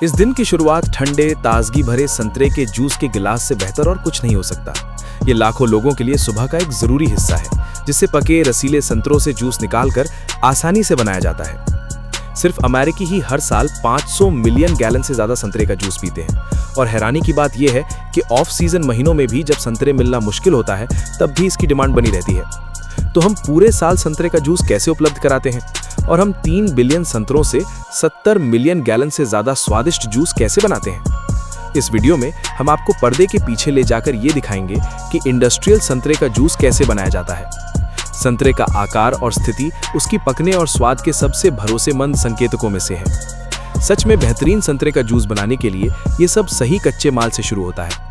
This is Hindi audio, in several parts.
इस दिन की शुरुआत ठंडे ताजगी भरे संतरे के जूस के गिलास से बेहतर और कुछ नहीं हो सकता। ये लाखों लोगों के लिए सुबह का एक जरूरी हिस्सा है, जिससे पके रसीले संतरों से जूस निकालकर आसानी से बनाया जाता है। सिर्फ अमेरिकी ही हर साल 500 मिलियन गैलन से ज्यादा संतरे का जूस पीते हैं। और हैरानी की बात यह है कि ऑफ सीजन महीनों में भी जब संतरे मिलना मुश्किल होता है, तब भी इसकी डिमांड बनी रहती है। तो हम पूरे साल संतरे का जूस कैसे उपलब्ध कराते हैं, और हम 3 बिलियन संतरों से 70 मिलियन गैलन से ज्यादा स्वादिष्ट जूस कैसे बनाते हैं। इस वीडियो में हम आपको पर्दे के पीछे ले जाकर ये दिखाएंगे कि इंडस्ट्रियल संतरे का जूस कैसे बनाया जाता है। संतरे का आकार और स्थिति उसकी पकने और स्वाद के सबसे भरोसेमंद संकेतकों में से है। सच में बेहतरीन संतरे का जूस बनाने के लिए ये सब सही कच्चे माल से शुरू होता है।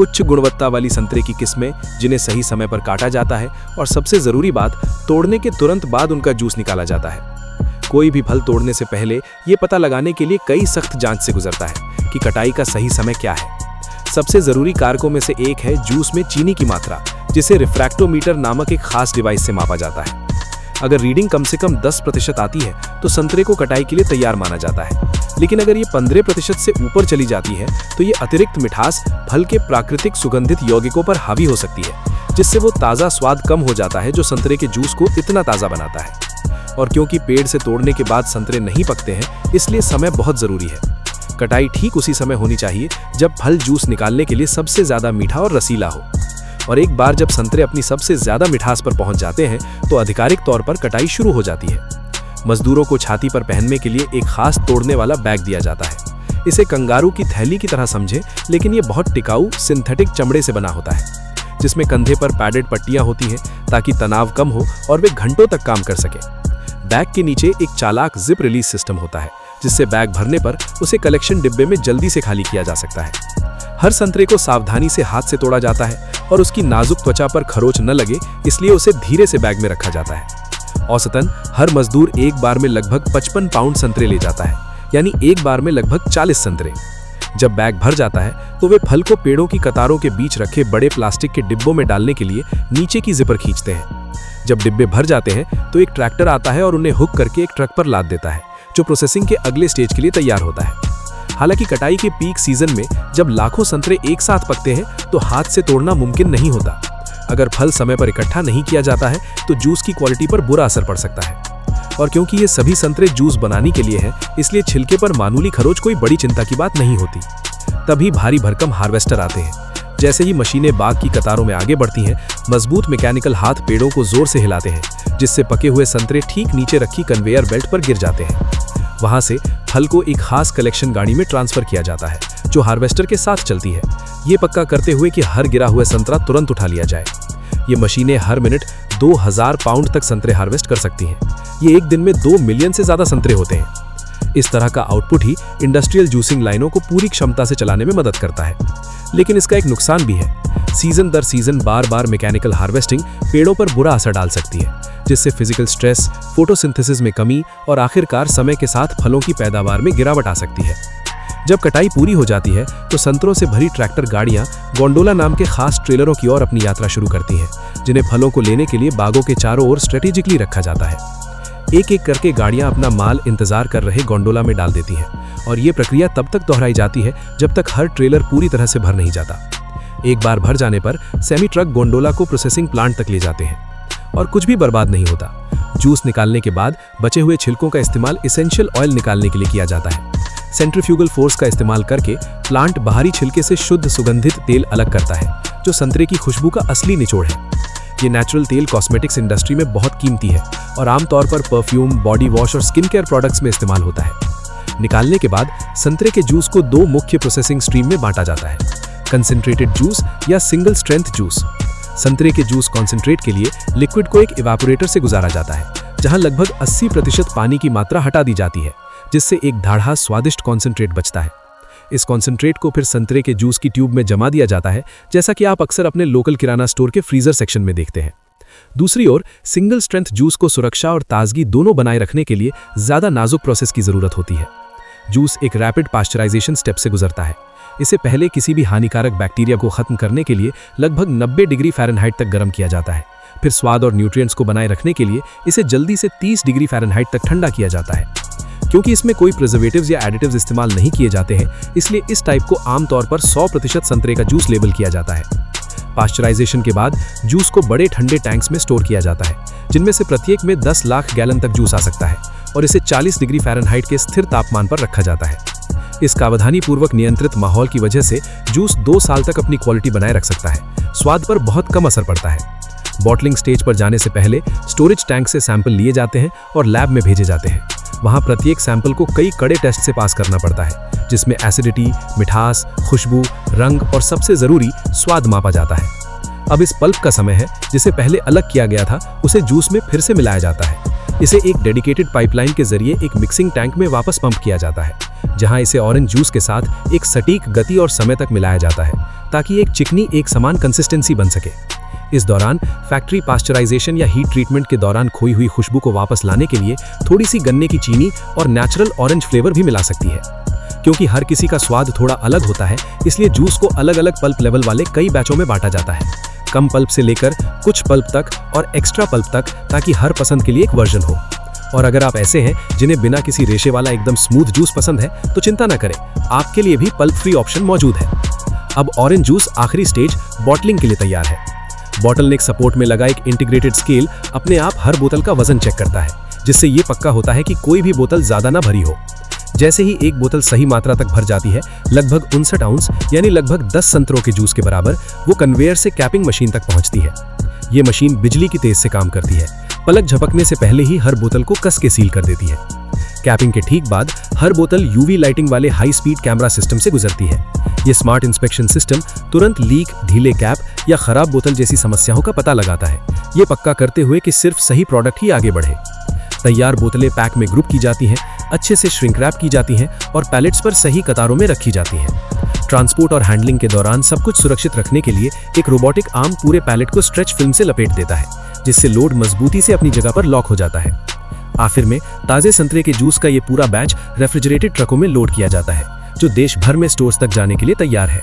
उच्च गुणवत्ता वाली संतरे की किस्में जिन्हें सही समय पर काटा जाता है, और सबसे जरूरी बात, तोड़ने के तुरंत बाद उनका जूस निकाला जाता है। कोई भी फल तोड़ने से पहले ये पता लगाने के लिए कई सख्त जांच से गुजरता है कि कटाई का सही समय क्या है। सबसे जरूरी कारकों में से एक है जूस में चीनी की मात्रा, जिसे रिफ्रैक्टोमीटर नामक एक खास डिवाइस से मापा जाता है। अगर रीडिंग कम से कम 10% आती है तो संतरे को कटाई के लिए तैयार माना जाता है। लेकिन अगर ये 15% से ऊपर चली जाती है तो ये अतिरिक्त मिठास फल के प्राकृतिक सुगंधित यौगिकों पर हावी हो सकती है, जिससे वो ताज़ा स्वाद कम हो जाता है जो संतरे के जूस को इतना ताज़ा बनाता है। और क्योंकि पेड़ से तोड़ने के बाद संतरे नहीं पकते हैं, इसलिए समय बहुत ज़रूरी है। कटाई ठीक उसी समय होनी चाहिए जब फल जूस निकालने के लिए सबसे ज़्यादा मीठा और रसीला हो। और एक बार जब संतरे अपनी सबसे ज़्यादा मिठास पर पहुंच जाते हैं तो आधिकारिक तौर पर कटाई शुरू हो जाती है। मजदूरों को छाती पर पहनने के लिए एक खास तोड़ने वाला बैग दिया जाता है। इसे कंगारू की थैली की तरह समझें, लेकिन ये बहुत टिकाऊ सिंथेटिक चमड़े से बना होता है, जिसमें कंधे पर पैडेड पट्टियां होती हैं ताकि तनाव कम हो और वे घंटों तक काम कर सके। बैग के नीचे एक चालाक जिप रिलीज सिस्टम होता है, जिससे बैग भरने पर उसे कलेक्शन डिब्बे में जल्दी से खाली किया जा सकता है। हर संतरे को सावधानी से हाथ से तोड़ा जाता है और उसकी नाजुक त्वचा पर खरोंच न लगे, इसलिए उसे धीरे से बैग में रखा जाता है। औसतन हर मजदूर एक बार में लगभग 55 पाउंड संतरे ले जाता है, यानी एक बार में लगभग 40 संतरे। जब बैग भर जाता है तो वे फल को पेड़ों की कतारों के बीच रखे बड़े प्लास्टिक के डिब्बों में डालने के लिए नीचे की जिपर खींचते हैं। जब डिब्बे भर जाते हैं तो एक ट्रैक्टर आता है और उन्हें हुक करके एक ट्रक पर लाद देता है, जो प्रोसेसिंग के अगले स्टेज के लिए तैयार होता है। हालांकि कटाई के पीक सीजन में जब लाखों संतरे एक साथ पकते हैं तो हाथ से तोड़ना मुमकिन नहीं होता। अगर फल समय पर इकट्ठा नहीं किया जाता है तो जूस की क्वालिटी पर बुरा असर पड़ सकता है। और क्योंकि ये सभी संतरे जूस बनाने के लिए हैं, इसलिए छिलके पर मामूली खरोंच कोई बड़ी चिंता की बात नहीं होती। तभी भारी भरकम हार्वेस्टर आते हैं। जैसे ही मशीनें बाग की कतारों में आगे बढ़ती हैं, मजबूत मैकेनिकल हाथ पेड़ों को जोर से हिलाते हैं, जिससे पके हुए संतरे ठीक नीचे रखी कन्वेयर बेल्ट पर गिर जाते हैं। वहां से फल को एक खास कलेक्शन गाड़ी में ट्रांसफर किया जाता है, जो हार्वेस्टर के साथ चलती है, ये पक्का करते हुए कि हर गिरा हुआ संतरा तुरंत उठा लिया जाए। ये मशीनें हर मिनट 2000 पाउंड तक संतरे हार्वेस्ट कर सकती हैं। ये एक दिन में 2 मिलियन से ज्यादा संतरे होते हैं। इस तरह का आउटपुट ही इंडस्ट्रियल जूसिंग लाइनों को पूरी क्षमता से चलाने में मदद करता है। लेकिन इसका एक नुकसान भी है। सीजन दर सीजन बार बार मैकेनिकल हार्वेस्टिंग पेड़ों पर बुरा असर डाल सकती है, जिससे फिजिकल स्ट्रेस, फोटोसिंथेसिस में कमी और आखिरकार समय के साथ फलों की पैदावार में गिरावट आ सकती है। जब कटाई पूरी हो जाती है तो संतरों से भरी ट्रैक्टर गाड़ियां गोंडोला नाम के खास ट्रेलरों की ओर अपनी यात्रा शुरू करती हैं, जिन्हें फलों को लेने के लिए बागों के चारों ओर स्ट्रेटेजिकली रखा जाता है। एक एक करके गाड़ियां अपना माल इंतजार कर रहे गोंडोला में डाल देती हैं, और ये प्रक्रिया तब तक दोहराई जाती है जब तक हर ट्रेलर पूरी तरह से भर नहीं जाता। एक बार भर जाने पर सेमी ट्रक गोंडोला को प्रोसेसिंग प्लांट तक ले जाते हैं, और कुछ भी बर्बाद नहीं होता। जूस निकालने के बाद बचे हुए छिलकों का इस्तेमाल एसेंशियल ऑयल निकालने के लिए किया जाता है। सेंट्रीफ्यूगल फोर्स का इस्तेमाल करके प्लांट बाहरी छिलके से शुद्ध सुगंधित तेल अलग करता है, जो संतरे की खुशबू का असली निचोड़ है। ये नेचुरल तेल कॉस्मेटिक्स इंडस्ट्री में बहुत कीमती है और आमतौर पर परफ्यूम, बॉडी वॉश और स्किन केयर प्रोडक्ट्स में इस्तेमाल होता है। निकालने के बाद संतरे के जूस को 2 मुख्य प्रोसेसिंग स्ट्रीम में बांटा जाता है, कंसंट्रेटेड जूस या सिंगल स्ट्रेंथ जूस। संतरे के जूस कॉन्सेंट्रेट के लिए लिक्विड को एक इवापोरेटर से गुजारा जाता है, जहां लगभग 80% पानी की मात्रा हटा दी जाती है, जिससे एक धाढ़ा स्वादिष्ट कॉन्सेंट्रेट बचता है। इस कॉन्सेंट्रेट को फिर संतरे के जूस की ट्यूब में जमा दिया जाता है, जैसा कि आप अक्सर अपने लोकल किराना स्टोर के फ्रीजर सेक्शन में देखते हैं। दूसरी ओर सिंगल स्ट्रेंथ जूस को सुरक्षा और ताजगी दोनों बनाए रखने के लिए ज्यादा नाजुक प्रोसेस की जरूरत होती है। जूस एक रैपिड पास्चराइजेशन स्टेप से गुजरता है। इसे पहले किसी भी हानिकारक बैक्टीरिया को खत्म करने के लिए लगभग 90 डिग्री फ़ारेनहाइट तक गर्म किया जाता है। फिर स्वाद और न्यूट्रिएंट्स को बनाए रखने के लिए इसे जल्दी से 30 डिग्री फ़ारेनहाइट तक ठंडा किया जाता है। क्योंकि इसमें कोई प्रिजर्वेटिव्स या एडिटिव्स इस्तेमाल नहीं किए जाते हैं, इसलिए इस टाइप को आमतौर पर 100% संतरे का जूस लेबल किया जाता है। पाश्चराइजेशन के बाद जूस को बड़े ठंडे टैंक्स में स्टोर किया जाता है, जिनमें से प्रत्येक में 10 लाख गैलन तक जूस आ सकता है और इसे 40 डिग्री फ़ारेनहाइट के स्थिर तापमान पर रखा जाता है। इस सावधानीपूर्वक नियंत्रित माहौल की वजह से जूस 2 साल तक अपनी क्वालिटी बनाए रख सकता है। स्वाद पर बहुत कम असर पड़ता है। बॉटलिंग स्टेज पर जाने से पहले स्टोरेज टैंक से सैंपल लिए जाते हैं और लैब में भेजे जाते हैं। वहां प्रत्येक सैंपल को कई कड़े टेस्ट से पास करना पड़ता है, जिसमें एसिडिटी, मिठास, खुशबू, रंग और सबसे जरूरी स्वाद मापा जाता है। अब इस पल्प का समय है, जिसे पहले अलग किया गया था, उसे जूस में फिर से मिलाया जाता है। इसे एक डेडिकेटेड पाइपलाइन के जरिए एक मिक्सिंग टैंक में वापस पंप किया जाता है, जहां इसे ऑरेंज जूस के साथ एक सटीक गति और समय तक मिलाया जाता है, ताकि एक चिकनी एक समान कंसिस्टेंसी बन सके। इस दौरान फैक्ट्री पाश्चराइजेशन या हीट ट्रीटमेंट के दौरान खोई हुई खुशबू को वापस लाने के लिए थोड़ी सी गन्ने की चीनी और नेचुरल ऑरेंज फ्लेवर भी मिला सकती है। क्योंकि हर किसी का स्वाद थोड़ा अलग होता है, इसलिए जूस को अलग अलग पल्प लेवल वाले कई बैचों में बांटा जाता है, कम पल्प से लेकर कुछ पल्प तक और एक्स्ट्रा पल्प तक, ताकि हर पसंद के लिए एक वर्जन हो। और अगर आप ऐसे हैं जिन्हें बिना किसी रेशे वाला एकदम स्मूथ जूस पसंद है, तो चिंता न करें, आपके लिए भी पल्प फ्री ऑप्शन मौजूद है। अब ऑरेंज जूस आखिरी स्टेज बॉटलिंग के लिए तैयार है। बॉटलनेक सपोर्ट में लगा एक इंटीग्रेटेड स्केल अपने आप हर बोतल का वजन चेक करता है, जिससे ये पक्का होता है कि कोई भी बोतल ज्यादा ना भरी हो। जैसे ही एक बोतल सही मात्रा तक भर जाती है, लगभग 59 आउंस यानी लगभग 10 संतरों के जूस के बराबर, वो कन्वेयर से कैपिंग मशीन तक पहुंचती है। ये मशीन बिजली की तेज से काम करती है, पलक झपकने से पहले ही हर बोतल को कस के सील कर देती है। कैपिंग के ठीक बाद हर बोतल यूवी लाइटिंग वाले हाई स्पीड कैमरा सिस्टम से गुजरती है। ये स्मार्ट इंस्पेक्शन सिस्टम तुरंत लीक, ढीले कैप या खराब बोतल जैसी समस्याओं का पता लगाता है, ये पक्का करते हुए कि सिर्फ सही प्रोडक्ट ही आगे बढ़े। तैयार बोतलें पैक में ग्रुप की जाती हैं, अच्छे से श्रिंक रैप की जाती हैं और पैलेट्स पर सही कतारों में रखी जाती हैं। ट्रांसपोर्ट और हैंडलिंग के दौरान सब कुछ सुरक्षित रखने के लिए एक रोबोटिक आर्म पूरे पैलेट को स्ट्रेच फिल्म से लपेट देता है, जिससे लोड मजबूती से अपनी जगह पर लॉक हो जाता है। आखिर में ताजे संतरे के जूस का ये पूरा बैच रेफ्रिजरेटेड ट्रकों में लोड किया जाता है, जो देश भर में स्टोर्स तक जाने के लिए तैयार है।